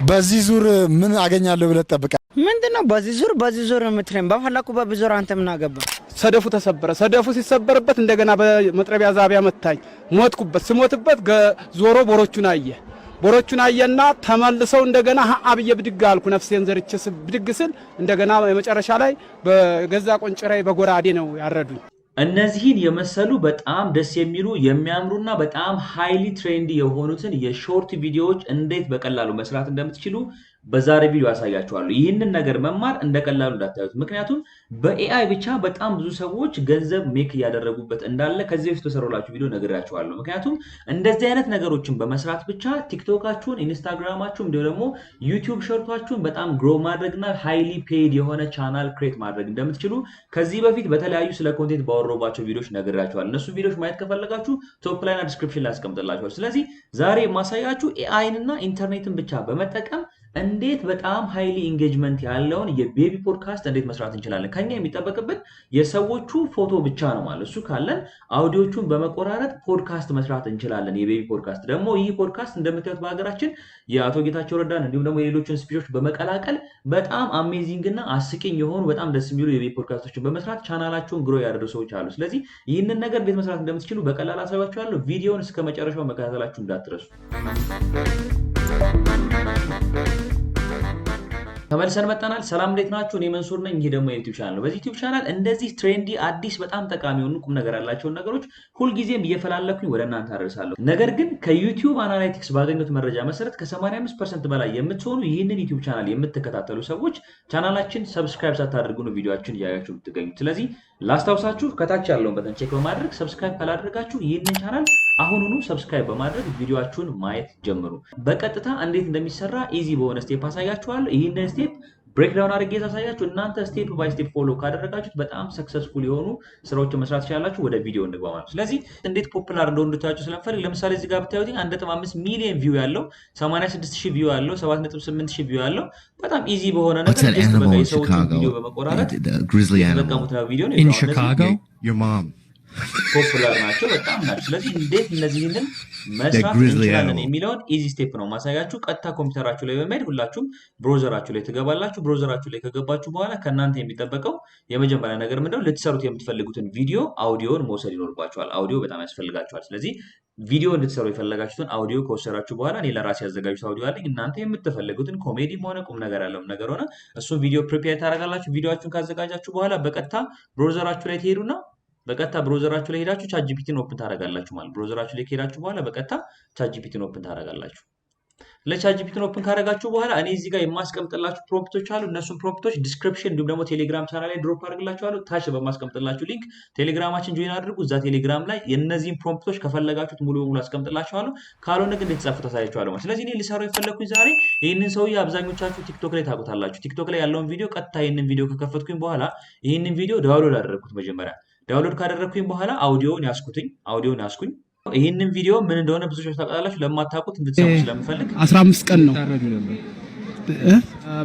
በዚህ ዙር ምን አገኛለሁ ብለህ ትጠብቃለህ? ምንድነው በዚህ ዙር የምትረም በፈለኩ በብዙር አንተ ምን አገባ? ሰደፉ ተሰበረ። ሰደፉ ሲሰበርበት እንደገና በመጥረቢያ ዛቢያ መታኝ። ሞትኩበት። ስሞትበት ዞሮ ቦሮቹን አየና ተመልሰው እንደገና አብየ ብድግ አልኩ። ነፍሴን ዘርቼ ብድግ ስል እንደገና የመጨረሻ ላይ በገዛ ቆንጭራይ በጎራዴ ነው ያረዱኝ። እነዚህን የመሰሉ በጣም ደስ የሚሉ የሚያምሩና በጣም ሃይሊ ትሬንዲ የሆኑትን የሾርት ቪዲዮዎች እንዴት በቀላሉ መስራት እንደምትችሉ በዛሬ ቪዲዮ አሳያችኋለሁ። ይህንን ነገር መማር እንደቀላሉ እንዳታዩት። ምክንያቱም በኤአይ ብቻ በጣም ብዙ ሰዎች ገንዘብ ሜክ ያደረጉበት እንዳለ ከዚህ በፊት ተሰራላችሁ ቪዲዮ ነግራችኋለሁ። ምክንያቱም እንደዚህ አይነት ነገሮችን በመስራት ብቻ ቲክቶካችሁን፣ ኢንስታግራማችሁን እንዲሁ ደግሞ ዩቲዩብ ሾርታችሁን በጣም ግሮ ማድረግና ሃይሊ ፔድ የሆነ ቻናል ክሬት ማድረግ እንደምትችሉ ከዚህ በፊት በተለያዩ ስለ ኮንቴንት ባወራሁባቸው ቪዲዮዎች ነግራችኋለሁ። እነሱ ቪዲዮዎች ማየት ከፈለጋችሁ ቶፕ ላይና ዲስክሪፕሽን ላይ አስቀምጥላችኋለሁ። ስለዚህ ዛሬ የማሳያችሁ ኤአይንና ኢንተርኔትን ብቻ በመጠቀም እንዴት በጣም ሃይሊ ኢንጌጅመንት ያለውን የቤቢ ፖድካስት እንዴት መስራት እንችላለን። ከኛ የሚጠበቅበት የሰዎቹ ፎቶ ብቻ ነው ማለት እሱ ካለን አውዲዮቹን በመቆራረጥ ፖድካስት መስራት እንችላለን። የቤቢ ፖድካስት ደግሞ ይህ ፖድካስት እንደምታዩት በሀገራችን የአቶ ጌታቸው ረዳን እንዲሁም ደግሞ የሌሎችን ስፒቾች በመቀላቀል በጣም አሜዚንግ እና አስቂኝ የሆኑ በጣም ደስ የሚሉ የቤቢ ፖድካስቶችን በመስራት ቻናላቸውን ግሮ ያደረጉ ሰዎች አሉ። ስለዚህ ይህንን ነገር እንዴት መስራት እንደምትችሉ በቀላል አሳያችኋለሁ። ቪዲዮውን እስከ መጨረሻው መከታተላችሁ እንዳትረሱ። ተመልሰን መጣናል። ሰላም እንዴት ናችሁ? እኔ መንሱር ነኝ። ይሄ ደግሞ የዩቲዩብ ቻናል ነው። በዚህ ዩቲዩብ ቻናል እንደዚህ ትሬንዲ አዲስ በጣም ጠቃሚ የሆኑ ቁም ነገር ያላቸውን ነገሮች ሁልጊዜም እየፈላለኩኝ ወደ እናንተ አደርሳለሁ። ነገር ግን ከዩቲዩብ አናላይቲክስ ባገኙት መረጃ መሰረት ከ85% በላይ የምትሆኑ ይህንን ዩቲዩብ ቻናል የምትከታተሉ ሰዎች ቻናላችን ሰብስክራይብ ሳታደርጉ ነው ቪዲዮአችን እያያችሁ የምትገኙት። ስለዚህ ላስታውሳችሁ ከታች ያለውን በተን ቼክ በማድረግ ሰብስክራይብ ካላደረጋችሁ ይህንን ቻናል አሁኑኑ ሰብስክራይብ በማድረግ ቪዲዮአችሁን ማየት ጀምሩ። በቀጥታ እንዴት እንደሚሰራ ኢዚ በሆነ ስቴፕ አሳያችኋለሁ። ይህንን ስቴፕ ብሬክዳውን አድርጌ ሳሳያችሁ እናንተ ስቴፕ ባይ ስቴፕ ፎሎ ካደረጋችሁት በጣም ሰክሰስፉል የሆኑ ስራዎችን መስራት ትችላላችሁ። ወደ ቪዲዮ እንግባ ማለት። ስለዚህ እንዴት ፖፑላር እንደሆነ እንድታያችሁ ስለምፈልግ ለምሳሌ እዚህ ጋር ብታዩት 1.5 ሚሊዮን ቪው ያለው 86000 ቪው ያለው 7.8000 ቪው ያለው በጣም ኢዚ በሆነ ነገር በቃ የሰዎችን ቪዲዮ በመቆራረጥ ተጠቀሙት ነው ቪዲዮ ነው ፖፑላር ናቸው በጣም ናቸው። ስለዚህ እንዴት እነዚህንን መስራት እንችላለን የሚለውን ኢዚ ስቴፕ ነው ማሳያችሁ። ቀጥታ ኮምፒውተራችሁ ላይ በመሄድ ሁላችሁም ብሮዘራችሁ ላይ ትገባላችሁ። ብሮዘራችሁ ላይ ከገባችሁ በኋላ ከእናንተ የሚጠበቀው የመጀመሪያ ነገር ምንድነው? ልትሰሩት የምትፈልጉትን ቪዲዮ አውዲዮን መውሰድ ይኖርባችኋል። አውዲዮ በጣም ያስፈልጋችኋል። ስለዚህ ቪዲዮ እንድትሰሩ የፈለጋችሁትን አውዲዮ ከወሰዳችሁ በኋላ እኔ ለራሴ ያዘጋጁት አውዲዮ አለኝ። እናንተ የምትፈልጉትን ኮሜዲም ሆነ ቁም ነገር ያለው ነገር ሆነ እሱን ቪዲዮ ፕሪፔር ታደርጋላችሁ። ቪዲዮአችሁን ካዘጋጃችሁ በኋላ በቀጥታ ብሮዘራችሁ ላይ ትሄዱና በቀጥታ ብሮዘራችሁ ላይ ሄዳችሁ ቻትጂፒቲን ኦፕን ታደርጋላችሁ ማለት ብሮዘራችሁ ላይ ከሄዳችሁ በኋላ በቀጥታ ቻትጂፒቲን ኦፕን ታደርጋላችሁ። ለቻትጂፒቲን ኦፕን ካደረጋችሁ በኋላ እኔ እዚህ ጋር የማስቀምጥላችሁ ፕሮምፕቶች አሉ። እነሱን ፕሮምፕቶች ዲስክሪፕሽን እንዲሁም ደግሞ ቴሌግራም ቻናል ላይ ድሮፕ አድርግላችኋለሁ። ታች በማስቀምጥላችሁ ሊንክ ቴሌግራማችን ጆይን አድርጉ። እዛ ቴሌግራም ላይ የእነዚህን ፕሮምፕቶች ከፈለጋችሁት ሙሉ በሙሉ አስቀምጥላችኋለሁ። ካልሆነ ግን እንደተጻፈ ታሳያችኋለሁ ማለት። ስለዚህ እኔ ልሰራው የፈለኩኝ ዛሬ ይህንን ሰውዬ አብዛኞቻችሁ ቲክቶክ ላይ ታውቁታላችሁ። ቲክቶክ ላይ ያለውን ቪዲዮ ቀጥታ ይህንን ቪዲዮ ከከፈትኩኝ በኋላ ይህንን ቪዲዮ ዳውንሎድ አደረግኩት። መጀመሪያ ዳውንሎድ ካደረግኩኝ በኋላ አውዲዮውን ያስኩኝ። ይህንን ቪዲዮ ምን እንደሆነ ብዙ ሰዎች ታውቃላችሁ። ለማታውቁት እንድትሰሙ ስለምፈልግ 15 ቀን ነው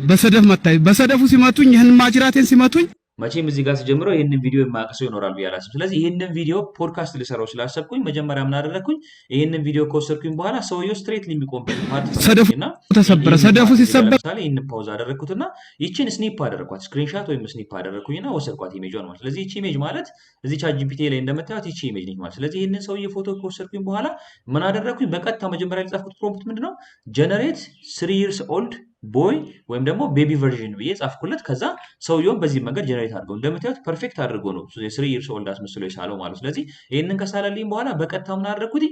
በሰደፍ መታይ። በሰደፉ ሲመቱኝ ይህን ማጅራቴን ሲመቱኝ መቼም እዚህ ጋር ሲጀምረው ይሄንን ቪዲዮ የማያውቀው ይኖራል ብዬ አላስብም። ስለዚህ ይሄንን ቪዲዮ ፖድካስት ልሰራው ስላሰብኩኝ መጀመሪያ ምን አደረኩኝ? ይሄንን ቪዲዮ ከወሰድኩኝ በኋላ ሰውየው ስትሬት ሊሚቆምበት ፓርት ሰደፉና ተሰበረ። ሰደፉ ሲሰበር ለምሳሌ ይሄንን ፓውዝ አደረኩትና ይቺን ስኒፕ አደረኳት፣ ስክሪንሾት ወይም ስኒፕ አደረኩኝና ወሰድኳት ኢሜጇን ማለት። ስለዚህ ይቺ ኢሜጅ ማለት እዚህ ቻትጂፒቲ ላይ እንደምታዩት ይቺ ኢሜጅ ነች ማለት። ስለዚህ ይሄንን ሰውዬ ፎቶ ከወሰድኩኝ በኋላ ምን አደረኩኝ? በቀጥታ መጀመሪያ የጻፍኩት ፕሮምፕት ምንድነው? ጀነሬት 3 years old ቦይ ወይም ደግሞ ቤቢ ቨርዥን ብዬ ጻፍኩለት። ከዛ ሰውየውን በዚህ መንገድ ጀነሬት አድርገው እንደምታዩት ፐርፌክት አድርጎ ነው 3 years old አስመስሎ የሳለው ማለት። ስለዚህ ይሄንን ከሳለልኝ በኋላ በቀጥታ ምን አደረኩት?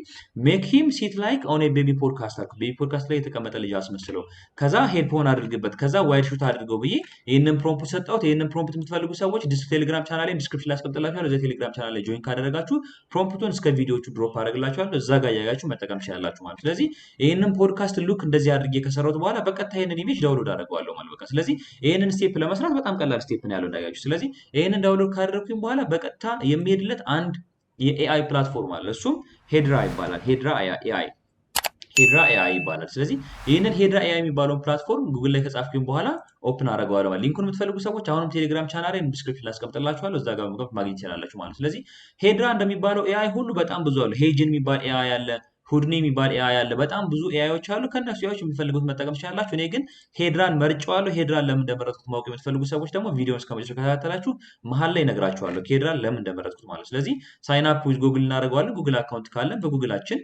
ሜክ ሂም ሲት ላይክ ኦን ኤ ቤቢ ፖድካስት አልኩት። ቤቢ ፖድካስት ላይ የተቀመጠ ልጅ አስመስለው። ከዛ ሄድፎን አድርግበት፣ ከዛ ዋይድ ሹት አድርገው ብዬ ይሄንን ፕሮምፕት ሰጣሁት። ይሄንን ፕሮምፕት የምትፈልጉ ሰዎች ቴሌግራም ቻናል ላይ ዲስክሪፕሽን ላይ አስቀምጥላችኋለሁ። እዛ ቴሌግራም ቻናል ላይ ጆይን ካደረጋችሁ ፕሮምፕቱን እስከ ቪዲዮቹ ድሮፕ አደርግላችኋለሁ። እዛ ጋር ያያችሁ መጠቀም ትችላላችሁ ማለት። ስለዚህ ይሄንን ፖድካስት ሉክ እንደዚህ አድርጌ ከሰራሁት በኋላ በቀጥታ ይሄንን ኢሜጅ ዳውንሎድ አደርገዋለሁ ማለት በቃ። ስለዚህ ይሄንን ስቴፕ ለመስራት በጣም ቀላል ስቴፕ ነው ያለው እንዳያችሁ። ስለዚህ ይሄንን ዳውንሎድ ካደረኩኝ በኋላ በቀጥታ የሚሄድለት አንድ የኤአይ ፕላትፎርም አለ። እሱም ሄድራ ይባላል። ሄድራ ኤአይ ይባላል። ስለዚህ ይሄንን ሄድራ ኤአይ የሚባለውን ፕላትፎርም ጉግል ላይ ከጻፍኩኝ በኋላ ኦፕን አደርገዋለሁ ማለት። ሊንኩን የምትፈልጉ ሰዎች አሁንም ቴሌግራም ቻናል ላይ ዲስክሪፕሽን ላይ አስቀምጥላችኋለሁ። እዛ ጋር ማግኘት ትችላላችሁ ማለት። ስለዚህ ሄድራ እንደሚባለው ኤአይ ሁሉ በጣም ብዙ አለ። ሄጅን የሚባል ኤአይ አለ። ሁድኒ የሚባል ኤአይ አለ። በጣም ብዙ ኤአይዎች አሉ። ከነሱ ኤአይዎች የምትፈልጉት መጠቀም ትችላላችሁ። እኔ ግን ሄድራን መርጬዋለሁ። ሄድራን ለምን እንደመረጥኩት ማወቅ የምትፈልጉ ሰዎች ደግሞ ቪዲዮውን እስከመጨረሻው ከታተላችሁ መሀል ላይ እነግራችኋለሁ ሄድራን ለምን እንደመረጥኩት ማለት። ስለዚህ ሳይን አፕ ዊዝ ጉግል እናደርገዋለን። ጉግል አካውንት ካለን በጉግላችን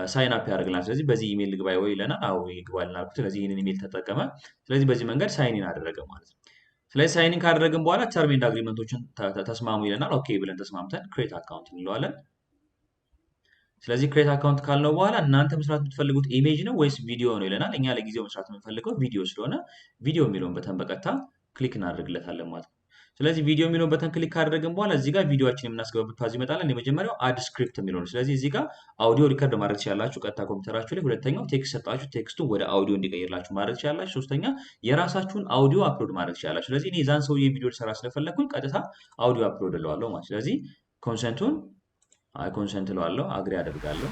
ሳይን አፕ ያደርግልናል። ስለዚህ በዚህ ኢሜል ልግባ ወይ ይለናል። አዎ ይግባልን አልኩት። ስለዚህ ይህንን ኢሜል ተጠቀመ። ስለዚህ በዚህ መንገድ ሳይን ኢን አደረገ ማለት ነው። ስለዚህ ሳይን ኢን ካደረግን በኋላ ተርም ኤንድ አግሪመንቶችን ተስማሙ ይለናል። ኦኬ ብለን ተስማምተን ክሬት አካውንት እንለዋለን። ስለዚህ ክሬት አካውንት ካልነው በኋላ እናንተ መስራት የምትፈልጉት ኢሜጅ ነው ወይስ ቪዲዮ ነው ይለናል። እኛ ለጊዜው መስራት የምንፈልገው ቪዲዮ ስለሆነ ቪዲዮ የሚለውን በተን በቀጥታ ክሊክ እናደርግለታለን ማለት ነው። ስለዚህ ቪዲዮ የሚለውን በተን ክሊክ ካደረግን በኋላ እዚህ ጋር ቪዲዮአችን የምናስገባበት ፓዝ ይመጣልን። የመጀመሪያው አድ ስክሪፕት የሚለው ነው። ስለዚህ እዚህ ጋር አውዲዮ ሪከርድ ማድረግ ትችላላችሁ ቀጥታ ኮምፒውተራችሁ ላይ። ሁለተኛው ቴክስት ሰጣችሁ ቴክስቱን ወደ አውዲዮ እንዲቀይርላችሁ ማድረግ ትችላላችሁ። ሶስተኛ የራሳችሁን አውዲዮ አፕሎድ ማድረግ ትችላላችሁ። ስለዚህ እኔ የዛን ሰውዬ ቪዲዮ ልሰራ ስለፈለኩኝ ቀጥታ አውዲዮ አፕሎድ እለዋለሁ ማለት። ስለዚህ ኮንሰንቱን ኮንሰንት እለዋለሁ፣ አግሪ አደርጋለሁ።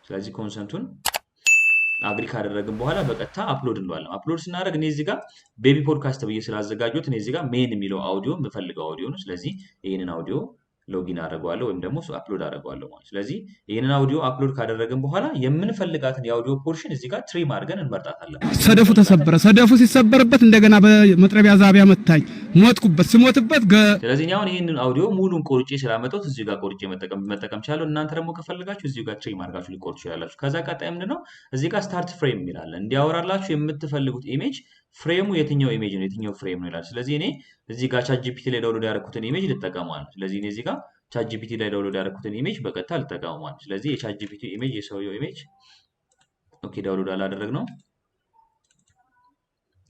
ስለዚህ ኮንሰንቱን አግሪ ካደረግን በኋላ በቀጥታ አፕሎድ እንለዋለን። አፕሎድ ስናደርግ እኔ እዚህ ጋር ቤቢ ፖድካስት ብዬ ስላዘጋጁት እኔ እዚህ ጋር ሜን የሚለው አውዲዮ የምፈልገው አውዲዮ ነው። ስለዚህ ይህንን አውዲዮ ሎጊን አደርገዋለሁ ወይም ደግሞ አፕሎድ አደርገዋለሁ ማለት። ስለዚህ ይህንን አውዲዮ አፕሎድ ካደረግን በኋላ የምንፈልጋትን የአውዲዮ ፖርሽን እዚህ ጋር ትሪም አድርገን እንመርጣታለን። ሰደፉ ተሰበረ። ሰደፉ ሲሰበርበት እንደገና በመጥረቢያ ዛቢያ መታኝ፣ ሞትኩበት። ስሞትበት ስለዚህ አሁን ይህንን አውዲዮ ሙሉን ቆርጬ ስላመጣሁት እዚህ ጋር ቆርጬ መጠቀም ቻለሁ። እናንተ ደግሞ ከፈልጋችሁ እዚህ ጋር ትሪም አድርጋችሁ ሊቆርጡ ይችላላችሁ። ከዛ ቀጣይ ምንድነው እዚህ ጋር ስታርት ፍሬም ይላል። እንዲያወራላችሁ የምትፈልጉት ኢሜጅ ፍሬሙ የትኛው ኢሜጅ ነው የትኛው ፍሬም ነው ይላል። ስለዚህ እኔ እዚህ ጋር ቻት ጂፒቲ ላይ ዳውንሎድ ያደረኩትን ኢሜጅ ልጠቀመዋለሁ። ስለዚህ እኔ እዚህ ጋር ቻት ጂፒቲ ላይ ዳውንሎድ ያደረኩትን ኢሜጅ በቀጥታ ልጠቀመዋለሁ። ስለዚህ የቻት ጂፒቲ ኢሜጅ የሰውየው ኢሜጅ ኦኬ ዳውንሎድ አላደረግነው።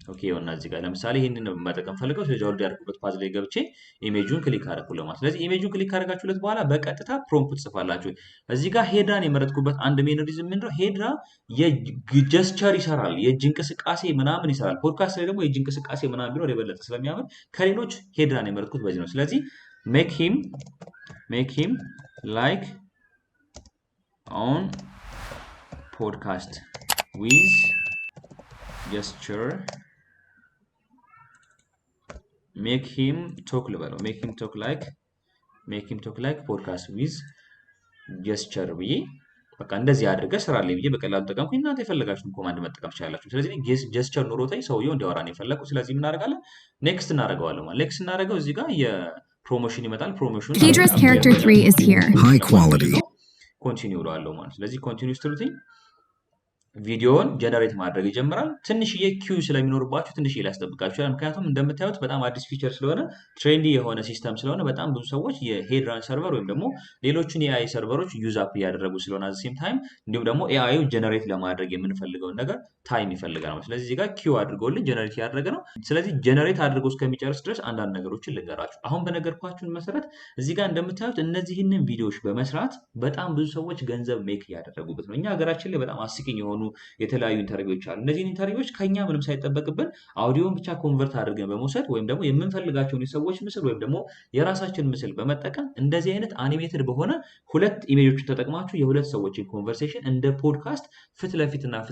ኦኬ እና እዚህ ጋር ለምሳሌ ይሄንን መጠቀም ፈልገው ስለዚህ ዳውንሎድ ያደረኩበት ፓዝ ላይ ገብቼ ኢሜጁን ክሊክ አደረኩለት ማለት። ስለዚህ ኢሜጁን ክሊክ ካደረጋችሁለት በኋላ በቀጥታ ፕሮምፕት ጽፋላችሁ። እዚህ ጋር ሄድራን የመረጥኩበት አንድ ሜን ሪዝን ምንድነው ሄድራ የጀስቸር ይሰራል፣ የእጅ እንቅስቃሴ ምናምን ይሰራል። ፖድካስት ላይ ደግሞ የእጅ እንቅስቃሴ ምናምን ቢኖር የበለጠ ስለሚያምር ከሌሎች ሄድራን የመረጥኩት በዚህ ነው። ስለዚህ make him like on podcast with gesture, make him talk ልበለው make him talk like podcast with gesture ብዬ በቃ እንደዚህ አድርገ ስራልኝ ብዬ በቀላሉ ተጠቀምኩኝ። እናንተ የፈለጋችሁን ኮማንድ መጠቀም ትችላላችሁ። ስለዚህ ጀስቸር ኖሮታይ ሰውየው እንዲያወራ ነው የፈለኩት። ስለዚህ ምን እናደርጋለን? ኔክስት እናደርገዋለን ማለት ኔክስት እናደርገው እዚህ ጋር የፕሮሞሽን ይመጣል። ፕሮሞሽን Kedra's character 3 is here. High quality. ኮንቲኒው እለዋለሁ ማለት። ስለዚህ ኮንቲኒው ስትሉትኝ ቪዲዮውን ጀነሬት ማድረግ ይጀምራል። ትንሽዬ ኪው ስለሚኖርባችሁ ትንሽዬ ሊያስጠብቃችሁ ይችላል። ምክንያቱም እንደምታዩት በጣም አዲስ ፊቸር ስለሆነ ትሬንዲ የሆነ ሲስተም ስለሆነ በጣም ብዙ ሰዎች የሄድራን ሰርቨር ወይም ደግሞ ሌሎችን የኤአይ ሰርቨሮች ዩዝ አፕ እያደረጉ ስለሆነ አት ሴም ታይም እንዲሁም ደግሞ ኤአዩ ጀነሬት ለማድረግ የምንፈልገውን ነገር ታይም ይፈልጋል ነው። ስለዚህ እዚህ ጋር ኪው አድርጎልን ጀነሬት ያደረገ ነው። ስለዚህ ጀነሬት አድርጎ እስከሚጨርስ ድረስ አንዳንድ ነገሮችን ልንገራችሁ። አሁን በነገርኳችሁ መሰረት እዚህ ጋር እንደምታዩት እነዚህንን ቪዲዮዎች በመስራት በጣም ብዙ ሰዎች ገንዘብ ሜክ እያደረጉበት ነው። እኛ ሀገራችን ላይ በጣም አስቂኝ የሆኑ የተለያዩ ኢንተርቪዎች አሉ። እነዚህን ኢንተርቪዎች ከኛ ምንም ሳይጠበቅብን አውዲዮን ብቻ ኮንቨርት አድርገን በመውሰድ ወይም ደግሞ የምንፈልጋቸውን የሰዎች ምስል ወይም ደግሞ የራሳችን ምስል በመጠቀም እንደዚህ አይነት አኒሜትድ በሆነ ሁለት ኢሜጆችን ተጠቅማችሁ የሁለት ሰዎችን ኮንቨርሴሽን እንደ ፖድካስት ፊት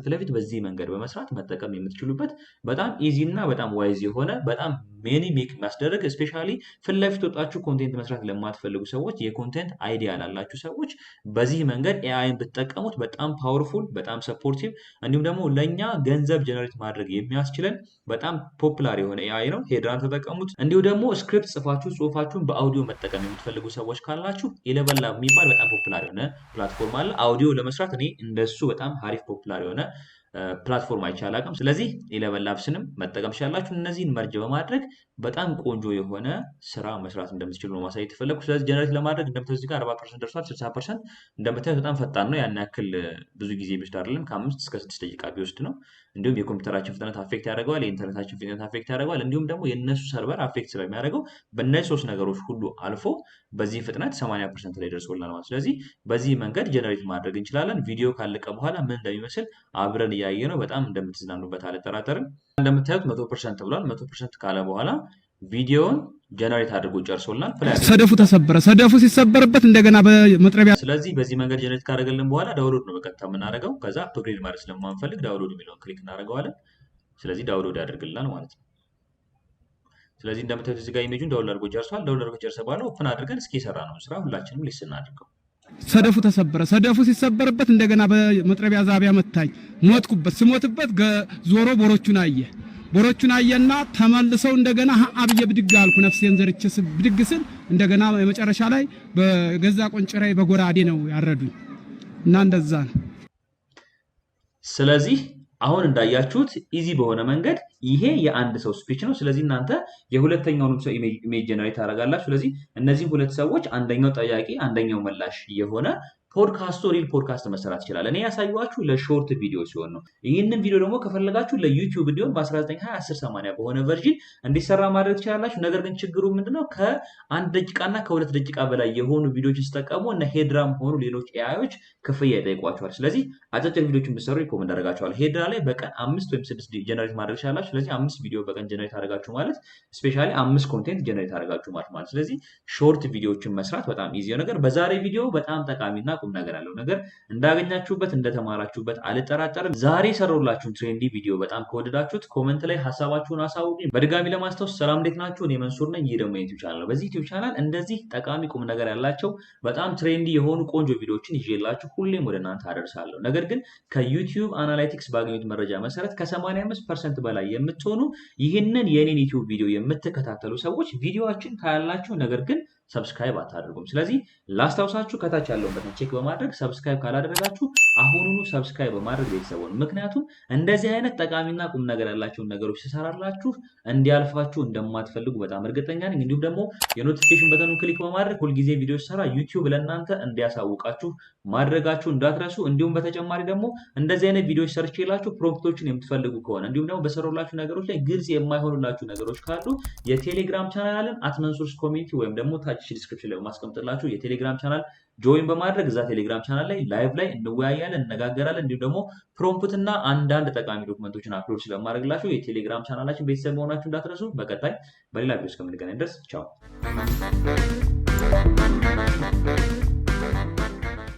ለፊት በዚህ መንገድ በመስራት መጠቀም የምትችሉበት በጣም ኢዚ እና በጣም ዋይዝ የሆነ በጣም ሜኒ ሜክ የሚያስደርግ ስፔሻሊ ፊት ለፊት ወጣችሁ ኮንቴንት መስራት ለማትፈልጉ ሰዎች የኮንቴንት አይዲያ ላላችሁ ሰዎች በዚህ መንገድ ኤአይን ብትጠቀሙት በጣም ፓወርፉል በጣም ሰፖርቲቭ እንዲሁም ደግሞ ለኛ ገንዘብ ጀነሬት ማድረግ የሚያስችለን በጣም ፖፑላር የሆነ ኤአይ ነው። ሄድራን ተጠቀሙት። እንዲሁ ደግሞ ስክሪፕት ጽፋችሁ ጽሁፋችሁን በአውዲዮ መጠቀም የምትፈልጉ ሰዎች ካላችሁ ኤሌቨን ላብ የሚባል በጣም ፖፑላር የሆነ ፕላትፎርም አለ። አውዲዮ ለመስራት እኔ እንደሱ በጣም አሪፍ ፖፑላር የሆነ ፕላትፎርም አይቻል አቅም። ስለዚህ ኤሌቨን ላብስንም መጠቀም ትችላላችሁ። እነዚህን መርጅ በማድረግ በጣም ቆንጆ የሆነ ስራ መስራት እንደምትችሉ ነው ማሳየት የተፈለኩ። ስለዚህ ጀነሬት ለማድረግ እንደምታዩት እዚህ ጋር 40% ደርሷል። 60% እንደምታዩት በጣም ፈጣን ነው። ያን ያክል ብዙ ጊዜ ቢወስድ አይደለም። ከ5 እስከ 6 ደቂቃ ቢወስድ ነው። እንዲሁም የኮምፒውተራችን ፍጥነት አፌክት ያደርገዋል፣ የኢንተርኔታችን ፍጥነት አፌክት ያደርገዋል። እንዲሁም ደግሞ የነሱ ሰርቨር አፌክት ስለሚያደርገው በእነዚህ ሶስት ነገሮች ሁሉ አልፎ በዚህ ፍጥነት 80% ላይ ደርሶልናል ማለት። ስለዚህ በዚህ መንገድ ጀነሬት ማድረግ እንችላለን። ቪዲዮ ካለቀ በኋላ ምን እንደሚመስል አብረን እያየ ነው። በጣም እንደምትዝናኑበት አልጠራጠርም። እንደምታዩት 100% ብሏል። 100% ካለ በኋላ ቪዲዮውን ጀነሬት አድርጎ ጨርሶልናል። ሰደፉ ተሰበረ። ሰደፉ ሲሰበርበት እንደገና በመጥረቢያ ስለዚህ በዚህ መንገድ ጀነሬት ካደረገልን በኋላ ዳውንሎድ ነው በቀጥታ የምናደርገው። ከዛ አፕግሬድ ማድረግ ስለማንፈልግ ዳውንሎድ የሚለውን ክሊክ እናደርገዋለን። ስለዚህ ዳውንሎድ ያደርግልናል ማለት ነው። ስለዚህ እንደምታዩት እዚህ ጋር ኢሜጁን ዳውንሎድ አድርጎ ጨርሷል። ዳውንሎድ አድርጎ ጨርሰ በኋላ ኦፕን አድርገን እስኪ የሰራ ነው ስራ ሁላችንም ሊስት እናድርገው። ሰደፉ ተሰበረ። ሰደፉ ሲሰበርበት እንደገና በመጥረቢያ ዛቢያ መታኝ። ሞትኩበት። ስሞትበት ዞሮ ቦሮቹን አየና ተመልሰው እንደገና አብዬ ብድግ አልኩ። ነፍሴን ዘርቼ ብድግ ስል እንደገና የመጨረሻ ላይ በገዛ ቆንጭራይ በጎራዴ ነው ያረዱኝ እና እንደዛ ነው። ስለዚህ አሁን እንዳያችሁት ኢዚ በሆነ መንገድ ይሄ የአንድ ሰው ስፒች ነው። ስለዚህ እናንተ የሁለተኛውንም ሰው ኢሜጅ ጀነሬት ታደርጋላችሁ። ስለዚህ እነዚህ ሁለት ሰዎች አንደኛው ጠያቂ አንደኛው መላሽ የሆነ ፖድካስት ሪል ፖድካስት መሰራት ይችላል። እኔ ያሳየኋችሁ ለሾርት ቪዲዮ ሲሆን ነው። ይህንን ቪዲዮ ደግሞ ከፈለጋችሁ ለዩቲዩብ እንዲሆን በ1920 1080 በሆነ ቨርዥን እንዲሰራ ማድረግ ትችላላችሁ። ነገር ግን ችግሩ ምንድነው? ከ1 ደቂቃና ከ2 ደቂቃ በላይ የሆኑ ቪዲዮዎችን ሲጠቀሙ እነ ሄድራም ሆኑ ሌሎች ኤአይዎች ክፍያ ይጠይቋቸዋል። ስለዚህ አጫጭር ቪዲዮዎችን ብትሰሩ ሪኮመንድ አደርጋችኋለሁ። ሄድራ ላይ በቀን 5 ወይም 6 ጀነሬት ማድረግ ትችላላችሁ። ስለዚህ 5 ቪዲዮ በቀን ጀነሬት አደረጋችሁ ማለት ስፔሻሊ 5 ኮንቴንት ጀነሬት አደረጋችሁ ማለት። ስለዚህ ሾርት ቪዲዮዎችን መስራት በጣም ኢዚ ነው ነገር። በዛሬ ቪዲዮ በጣም ጠቃሚና ቁም ነገር ያለው ነገር እንዳገኛችሁበት እንደተማራችሁበት አልጠራጠርም። ዛሬ ሰራሁላችሁን ትሬንዲ ቪዲዮ በጣም ከወደዳችሁት ኮሜንት ላይ ሐሳባችሁን አሳውቁኝ። በድጋሚ ለማስታወስ ሰላም እንዴት ናችሁ? እኔ መንሱር ነኝ። ይህ ደግሞ የዩቲዩብ ቻናል ነው። በዚህ ዩቲዩብ ቻናል እንደዚህ ጠቃሚ ቁም ነገር ያላቸው በጣም ትሬንዲ የሆኑ ቆንጆ ቪዲዮዎችን ይዤላችሁ ሁሌም ወደ እናንተ አደርሳለሁ። ነገር ግን ከዩቲዩብ አናላይቲክስ ባገኙት መረጃ መሰረት ከ85% በላይ የምትሆኑ ይህንን የኔን ዩቲዩብ ቪዲዮ የምትከታተሉ ሰዎች ቪዲዮዎችን ታያላችሁ፣ ነገር ግን ሰብስክራይብ አታደርጉም። ስለዚህ ላስታውሳችሁ ከታች ያለውን በተን ቼክ በማድረግ ሰብስክራይብ ካላደረጋችሁ አሁኑኑ ሰብስክራይብ በማድረግ ቤተሰቡን፣ ምክንያቱም እንደዚህ አይነት ጠቃሚና ቁም ነገር ያላቸውን ነገሮች ሲሰራላችሁ እንዲያልፋችሁ እንደማትፈልጉ በጣም እርግጠኛ ነኝ። እንዲሁም ደግሞ የኖቲፊኬሽን በተኑን ክሊክ በማድረግ ሁልጊዜ ቪዲዮ ሲሰራ ዩቲዩብ ለእናንተ እንዲያሳውቃችሁ ማድረጋችሁ እንዳትረሱ። እንዲሁም በተጨማሪ ደግሞ እንደዚህ አይነት ቪዲዮዎች ሰርቼላችሁ ፕሮምፕቶችን የምትፈልጉ ከሆነ እንዲሁም ደግሞ በሰራላችሁ ነገሮች ላይ ግልጽ የማይሆኑላችሁ ነገሮች ካሉ የቴሌግራም ቻናልን @መንሱርስ ኮሚኒቲ ወይም ደግሞ ዲስክሪፕሽን ላይ ማስቀምጥላችሁ የቴሌግራም ቻናል ጆይን በማድረግ እዛ ቴሌግራም ቻናል ላይ ላይቭ ላይ እንወያያለን፣ እነጋገራለን። እንዲሁም ደግሞ ፕሮምፕትና አንዳንድ ጠቃሚ ዶክመንቶችን አፕሎድ ስለማድረግላችሁ የቴሌግራም ቻናላችን ቤተሰብ መሆናችሁ እንዳትረሱ። በቀጣይ በሌላ ቪዲዮ እስከምንገናኝ ድረስ ቻው።